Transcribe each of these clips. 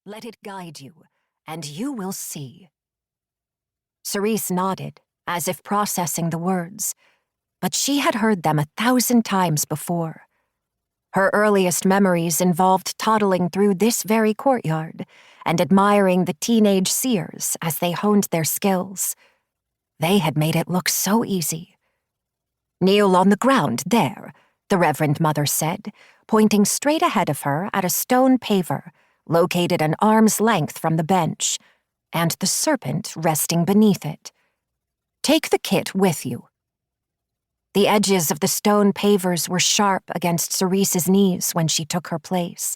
Let it guide you, and you will see." Cerise nodded, as if processing the words, but she had heard them 1,000 times before. Her earliest memories involved toddling through this very courtyard and admiring the teenage seers as they honed their skills. They had made it look so easy. "Kneel on the ground there," the Reverend Mother said, pointing straight ahead of her at a stone paver located an arm's length from the bench, and the serpent resting beneath it. "Take the kit with you." The edges of the stone pavers were sharp against Cerise's knees when she took her place,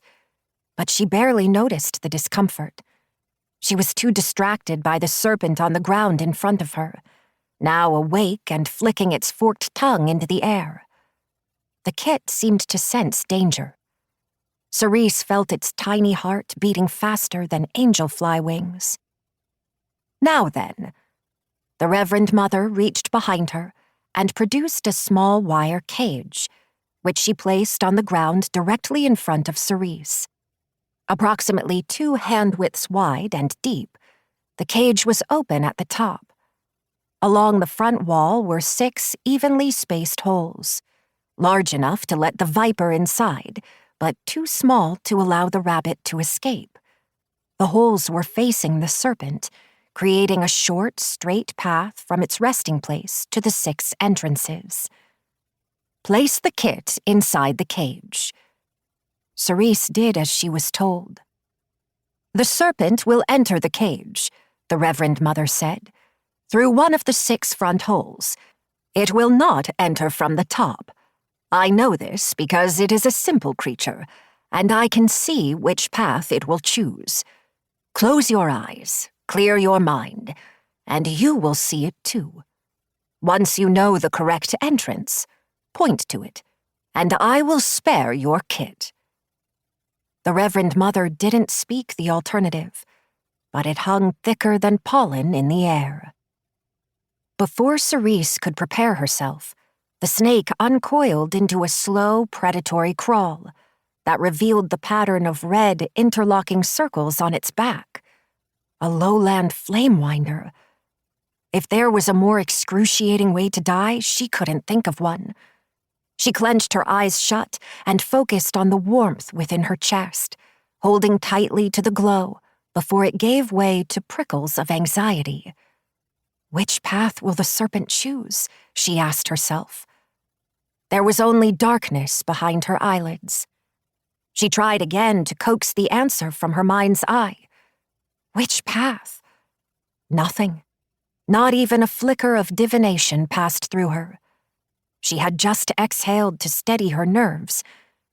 but she barely noticed the discomfort. She was too distracted by the serpent on the ground in front of her, now awake and flicking its forked tongue into the air. The kit seemed to sense danger. Cerise felt its tiny heart beating faster than angel fly wings. "Now then." The Reverend Mother reached behind her and produced a small wire cage, which she placed on the ground directly in front of Cerise. Approximately 2 hand-widths wide and deep, the cage was open at the top. Along the front wall were 6 evenly spaced holes, large enough to let the viper inside, but too small to allow the rabbit to escape. The holes were facing the serpent, creating a short, straight path from its resting place to the 6 entrances. "Place the kit inside the cage." Cerise did as she was told. "The serpent will enter the cage," the Reverend Mother said, "through one of the 6 front holes. It will not enter from the top. I know this because it is a simple creature, and I can see which path it will choose. Close your eyes. Clear your mind, and you will see it too. Once you know the correct entrance, point to it, and I will spare your kit." The Reverend Mother didn't speak the alternative, but it hung thicker than pollen in the air. Before Cerise could prepare herself, the snake uncoiled into a slow, predatory crawl that revealed the pattern of red, interlocking circles on its back. A lowland flamewinder. If there was a more excruciating way to die, she couldn't think of one. She clenched her eyes shut and focused on the warmth within her chest, holding tightly to the glow before it gave way to prickles of anxiety. Which path will the serpent choose? She asked herself. There was only darkness behind her eyelids. She tried again to coax the answer from her mind's eye. Which path? Nothing. Not even a flicker of divination passed through her. She had just exhaled to steady her nerves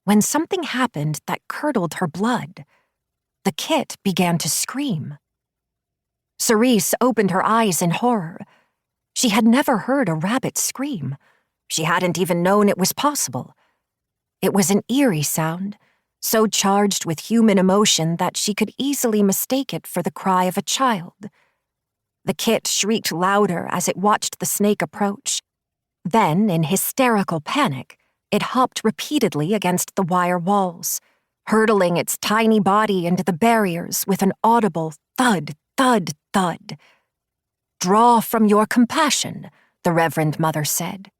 when something happened that curdled her blood. The kit began to scream. Cerise opened her eyes in horror. She had never heard a rabbit scream. She hadn't even known it was possible. It was an eerie sound, so charged with human emotion that she could easily mistake it for the cry of a child. The kit shrieked louder as it watched the snake approach. Then, in hysterical panic, it hopped repeatedly against the wire walls, hurtling its tiny body into the barriers with an audible thud, thud, thud. "Draw from your compassion," the Reverend Mother said.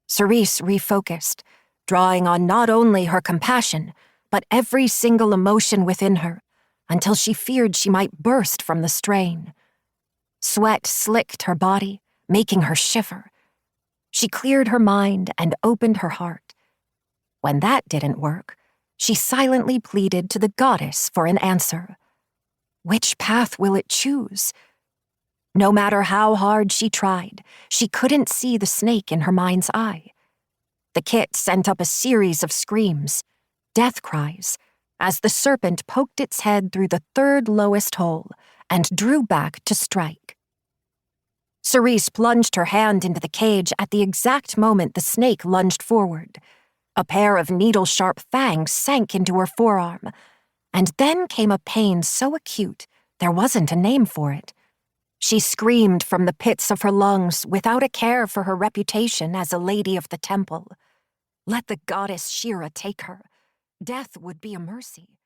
Cerise refocused, drawing on not only her compassion, but every single emotion within her, until she feared she might burst from the strain. Sweat slicked her body, making her shiver. She cleared her mind and opened her heart. When that didn't work, she silently pleaded to the goddess for an answer. Which path will it choose? No matter how hard she tried, she couldn't see the snake in her mind's eye. The kit sent up a series of screams, death cries, as the serpent poked its head through the 3rd lowest hole and drew back to strike. Cerise plunged her hand into the cage at the exact moment the snake lunged forward. A pair of needle-sharp fangs sank into her forearm, and then came a pain so acute there wasn't a name for it. She screamed from the pits of her lungs without a care for her reputation as a lady of the temple. Let the goddess Shira take her. Death would be a mercy.